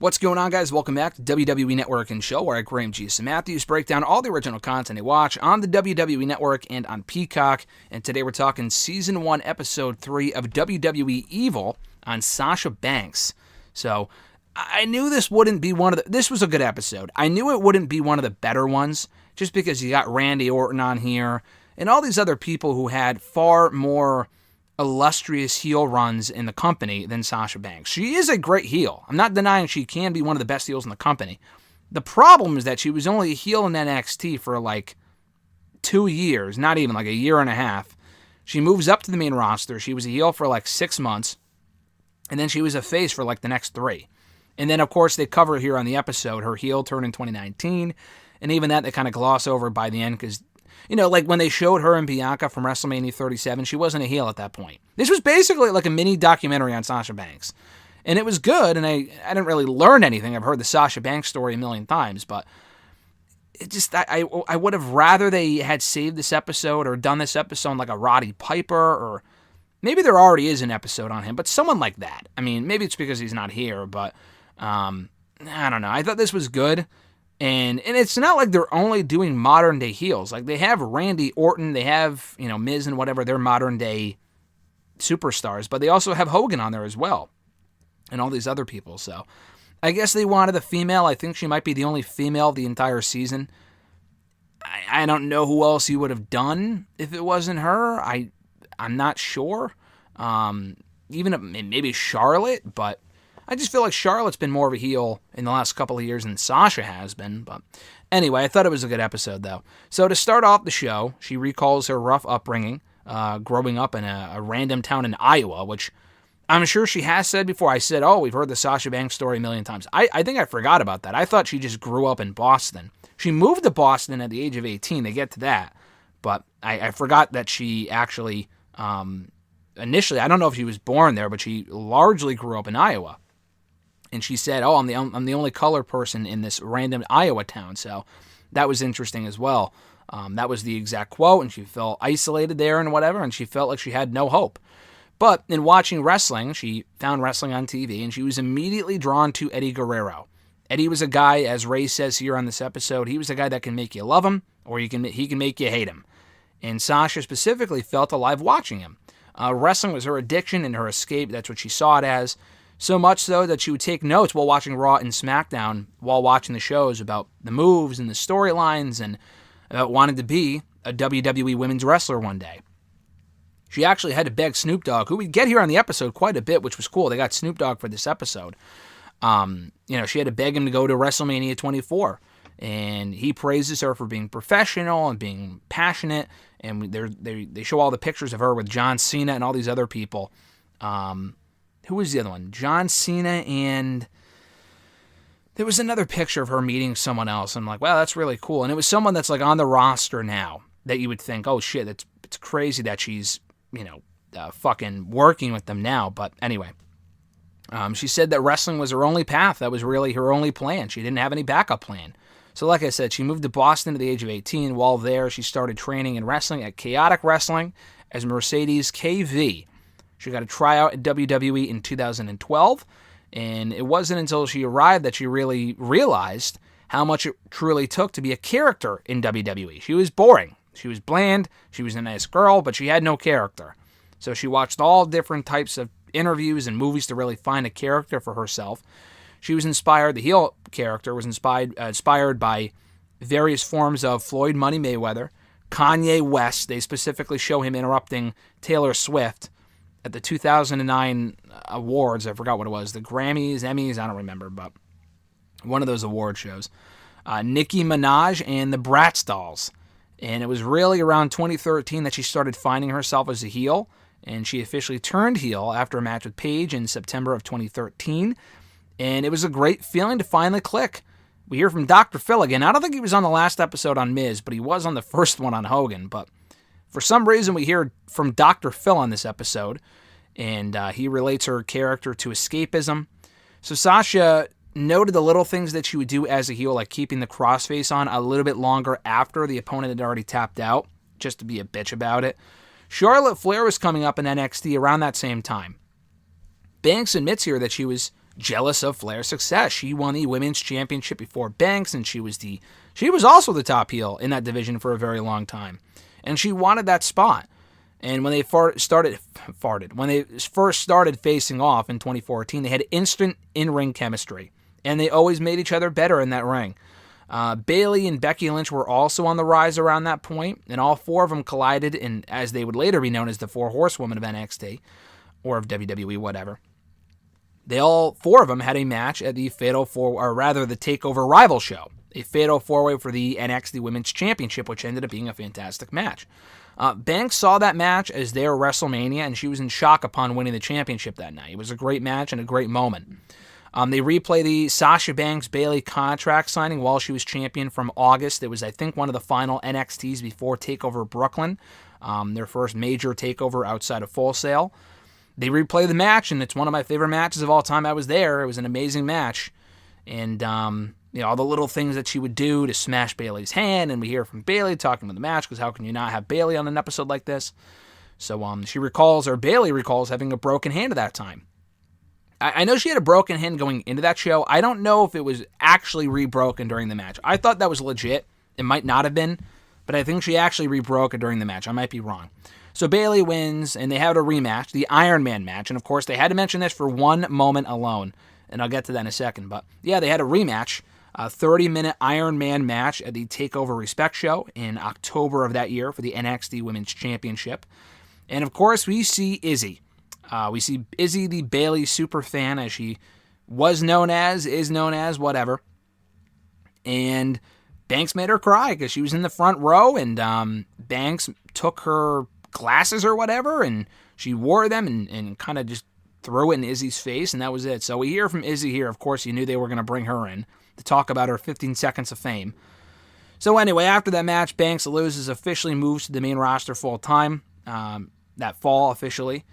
What's going on, guys? Welcome back to WWE Network and Show, where I, Graham G. Matthews, break down all the original content I watch on the WWE Network and on Peacock. And today we're talking Season 1, Episode 3 of WWE Evil on Sasha Banks. So, I knew this wouldn't be this was a good episode. I knew it wouldn't be one of the better ones, just because you got Randy Orton on here, and all these other people who had far more illustrious heel runs in the company than Sasha Banks. She is a great heel. I'm not denying she can be one of the best heels in the company. The problem is that she was only a heel in NXT for like 2 years, not even like a year and a half. She moves up to the main roster. She was a heel for like 6 months, and then she was a face for like the next 3. And then, of course, they cover here on the episode her heel turn in 2019, and even that they kind of gloss over by the end because, you know, like when they showed her and Bianca from WrestleMania 37, she wasn't a heel at that point. This was basically like a mini documentary on Sasha Banks. And it was good, and I didn't really learn anything. I've heard the Sasha Banks story a million times, but it just, I would have rather they had saved this episode or done this episode like a Roddy Piper, or maybe there already is an episode on him, but someone like that. I mean, maybe it's because he's not here, but I don't know. I thought this was good. And it's not like they're only doing modern day heels. Like, they have Randy Orton, they have, you know, Miz and whatever, they're modern day superstars, but they also have Hogan on there as well, and all these other people. So I guess they wanted a female. I think she might be the only female of the entire season. I don't know who else you would have done if it wasn't her. I'm not sure. Even maybe Charlotte, but I just feel like Charlotte's been more of a heel in the last couple of years than Sasha has been. But anyway, I thought it was a good episode, though. So to start off the show, she recalls her rough upbringing, growing up in a random town in Iowa, which I'm sure she has said before. I said, we've heard the Sasha Banks story a million times. I think I forgot about that. I thought she just grew up in Boston. She moved to Boston at the age of 18. They get to that. But I forgot that she actually, initially, I don't know if she was born there, but she largely grew up in Iowa. And she said, I'm the only colored person in this random Iowa town. So that was interesting as well. That was the exact quote, and she felt isolated there and whatever, and she felt like she had no hope. But in watching wrestling, she found wrestling on TV, and she was immediately drawn to Eddie Guerrero. Eddie was a guy, as Ray says here on this episode, he was a guy that can make you love him, or he can make you hate him. And Sasha specifically felt alive watching him. Wrestling was her addiction and her escape. That's what she saw it as. So much so that she would take notes while watching Raw and SmackDown, while watching the shows, about the moves and the storylines, and about wanting to be a WWE women's wrestler one day. She actually had to beg Snoop Dogg, who we'd get here on the episode quite a bit, which was cool. They got Snoop Dogg for this episode. She had to beg him to go to WrestleMania 24. And he praises her for being professional and being passionate. And they show all the pictures of her with John Cena and all these other people. Who was the other one? John Cena, and there was another picture of her meeting someone else. I'm like, wow, that's really cool. And it was someone that's like on the roster now that you would think, oh shit, it's crazy that she's, fucking working with them now. But anyway, she said that wrestling was her only path. That was really her only plan. She didn't have any backup plan. So like I said, she moved to Boston at the age of 18. While there, she started training in wrestling at Chaotic Wrestling as Mercedes KV. She got a tryout at WWE in 2012, and it wasn't until she arrived that she really realized how much it truly took to be a character in WWE. She was boring. She was bland. She was a nice girl, but she had no character. So she watched all different types of interviews and movies to really find a character for herself. She was inspired, the heel character was inspired by various forms of Floyd Money Mayweather, Kanye West. They specifically show him interrupting Taylor Swift at the 2009 awards. I forgot what it was. The Grammys, Emmys, I don't remember, but one of those award shows. Nicki Minaj and the Bratz Dolls. And it was really around 2013 that she started finding herself as a heel, and she officially turned heel after a match with Paige in September of 2013. And it was a great feeling to finally click. We hear from Dr. Phil again. I don't think he was on the last episode on Miz, but he was on the first one on Hogan. But for some reason, we hear from Dr. Phil on this episode, and he relates her character to escapism. So Sasha noted the little things that she would do as a heel, like keeping the crossface on a little bit longer after the opponent had already tapped out, just to be a bitch about it. Charlotte Flair was coming up in NXT around that same time. Banks admits here that she was jealous of Flair's success. She won the women's championship before Banks, and she was also the top heel in that division for a very long time. And she wanted that spot. And when they first started facing off in 2014, they had instant in-ring chemistry. And they always made each other better in that ring. Bayley and Becky Lynch were also on the rise around that point, and all four of them collided in, as they would later be known as the Four Horsewomen of NXT, or of WWE, whatever. All four of them had a match at the TakeOver Rival Show, a Fatal 4-Way for the NXT Women's Championship, which ended up being a fantastic match. Banks saw that match as their WrestleMania, and she was in shock upon winning the championship that night. It was a great match and a great moment. They replay the Sasha Banks-Bayley contract signing while she was champion from August. It was, I think, one of the final NXTs before TakeOver Brooklyn, their first major takeover outside of Full Sail. They replay the match, and it's one of my favorite matches of all time. I was there. It was an amazing match. And, all the little things that she would do to smash Bayley's hand, and we hear from Bayley talking about the match, because how can you not have Bayley on an episode like this? So Bayley recalls having a broken hand at that time. I know she had a broken hand going into that show. I don't know if it was actually re-broken during the match. I thought that was legit. It might not have been, but I think she actually re-broke it during the match. I might be wrong. So Bayley wins, and they had a rematch, the Iron Man match. And, of course, they had to mention this for one moment alone, and I'll get to that in a second. But, yeah, they had a rematch, a 30-minute Iron Man match at the TakeOver Respect show in October of that year for the NXT Women's Championship. And, of course, we see Izzy. We see Izzy, the Bayley superfan, as she is known as, whatever. And Banks made her cry because she was in the front row, and Banks took her glasses or whatever, and she wore them and kind of just threw it in Izzy's face, and that was it. So we hear from Izzy here. Of course, you knew they were going to bring her in to talk about her 15 seconds of fame. So anyway, after that match, Banks loses, officially moves to the main roster full-time, that fall officially.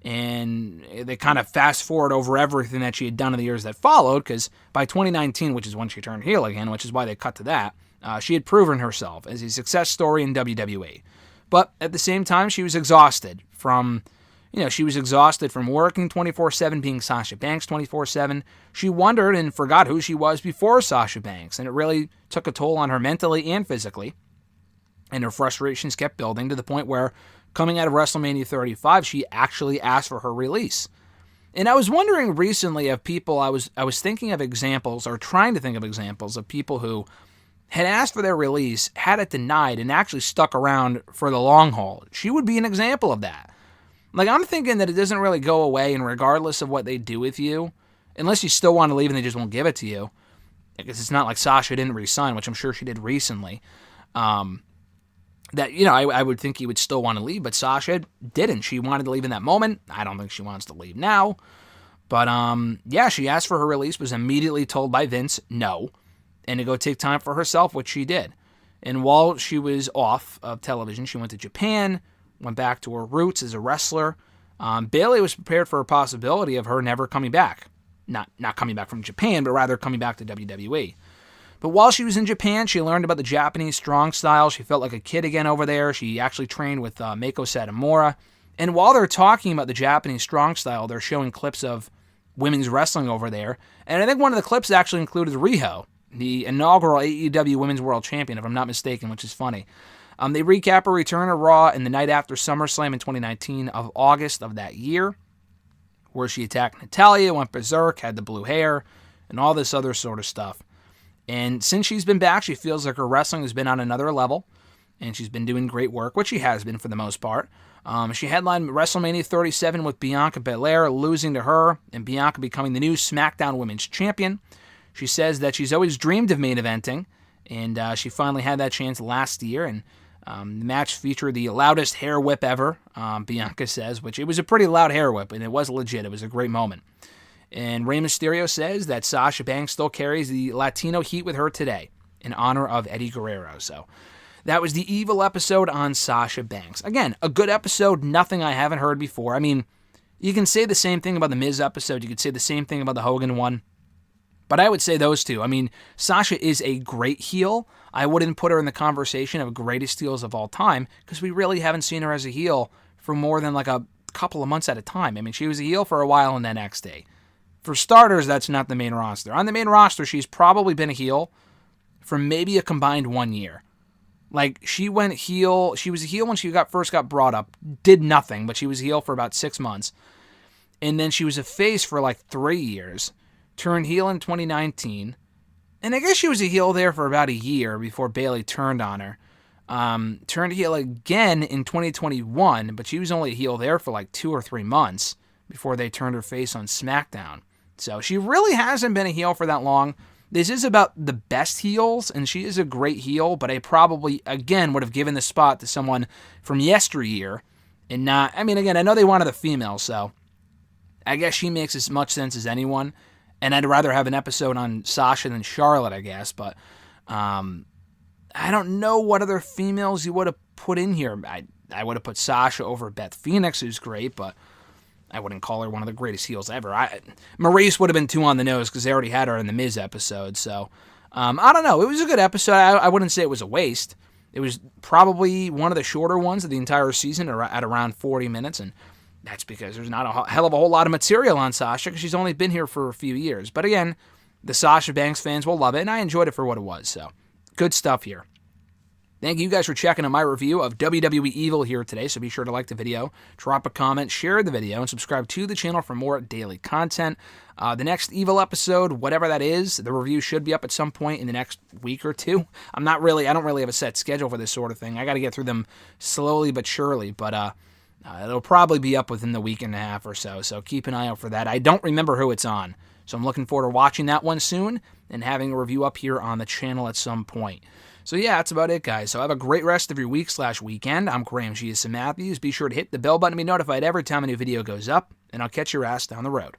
And they kind of fast forward over everything that she had done in the years that followed, because by 2019, which is when she turned heel again, which is why they cut to that, she had proven herself as a success story in WWE. But at the same time, she was exhausted from working 24/7, being Sasha Banks 24/7. She wondered and forgot who she was before Sasha Banks, and it really took a toll on her mentally and physically. And her frustrations kept building to the point where, coming out of WrestleMania 35, she actually asked for her release. And I was wondering recently of people, I was thinking of examples, or trying to think of examples, of people who had asked for their release, had it denied, and actually stuck around for the long haul. She would be an example of that. Like, I'm thinking that it doesn't really go away, and regardless of what they do with you, unless you still want to leave and they just won't give it to you, because it's not like Sasha didn't resign, which I'm sure she did recently, I would think he would still want to leave, but Sasha didn't. She wanted to leave in that moment. I don't think she wants to leave now. But, she asked for her release, was immediately told by Vince no, and to go take time for herself, which she did. And while she was off of television, she went to Japan, went back to her roots as a wrestler. Bayley was prepared for a possibility of her never coming back. Not coming back from Japan, but rather coming back to WWE. But while she was in Japan, she learned about the Japanese strong style. She felt like a kid again over there. She actually trained with Meiko Satomura. And while they're talking about the Japanese strong style, they're showing clips of women's wrestling over there. And I think one of the clips actually included Riho, the inaugural AEW Women's World Champion, if I'm not mistaken, which is funny. They recap her return to Raw in the night after SummerSlam in 2019 of August of that year, where she attacked Natalya, went berserk, had the blue hair, and all this other sort of stuff. And since she's been back, she feels like her wrestling has been on another level, and she's been doing great work, which she has been for the most part. She headlined WrestleMania 37 with Bianca Belair, losing to her, and Bianca becoming the new SmackDown Women's Champion. She says that she's always dreamed of main eventing, and she finally had that chance last year, and the match featured the loudest hair whip ever, Bianca says, which it was a pretty loud hair whip, and it was legit. It was a great moment. And Rey Mysterio says that Sasha Banks still carries the Latino heat with her today in honor of Eddie Guerrero. So that was the Evil episode on Sasha Banks. Again, a good episode, nothing I haven't heard before. I mean, you can say the same thing about the Miz episode. You could say the same thing about the Hogan one. But I would say those two. I mean, Sasha is a great heel. I wouldn't put her in the conversation of greatest heels of all time because we really haven't seen her as a heel for more than like a couple of months at a time. I mean, she was a heel for a while in NXT. For starters, that's not the main roster. On the main roster, she's probably been a heel for maybe a combined 1 year. Like, she went heel. She was a heel when she first got brought up. Did nothing, but she was a heel for about 6 months. And then she was a face for like 3 years. Turned heel in 2019. And I guess she was a heel there for about a year before Bayley turned on her. Turned heel again in 2021, but she was only a heel there for like 2 or 3 months before they turned her face on SmackDown. So she really hasn't been a heel for that long. This is about the best heels, and she is a great heel, but I probably, again, would have given the spot to someone from yesteryear and not, I mean, again, I know they wanted a female, so I guess she makes as much sense as anyone, and I'd rather have an episode on Sasha than Charlotte, I guess, but I don't know what other females you would have put in here. I would have put Sasha over Beth Phoenix, who's great, but I wouldn't call her one of the greatest heels ever. Maurice would have been too on the nose because they already had her in the Miz episode. So, I don't know. It was a good episode. I wouldn't say it was a waste. It was probably one of the shorter ones of the entire season at around 40 minutes. And that's because there's not a hell of a whole lot of material on Sasha because she's only been here for a few years. But again, the Sasha Banks fans will love it. And I enjoyed it for what it was. So, good stuff here. Thank you guys for checking out my review of WWE Evil here today, so be sure to like the video, drop a comment, share the video, and subscribe to the channel for more daily content. The next Evil episode, whatever that is, the review should be up at some point in the next week or two. I don't really have a set schedule for this sort of thing. I got to get through them slowly but surely, but it'll probably be up within the week and a half or so, so keep an eye out for that. I don't remember who it's on, so I'm looking forward to watching that one soon and having a review up here on the channel at some point. So yeah, that's about it, guys. So have a great rest of your week/weekend. I'm Graham G. Matthews. Be sure to hit the bell button to be notified every time a new video goes up, and I'll catch your ass down the road.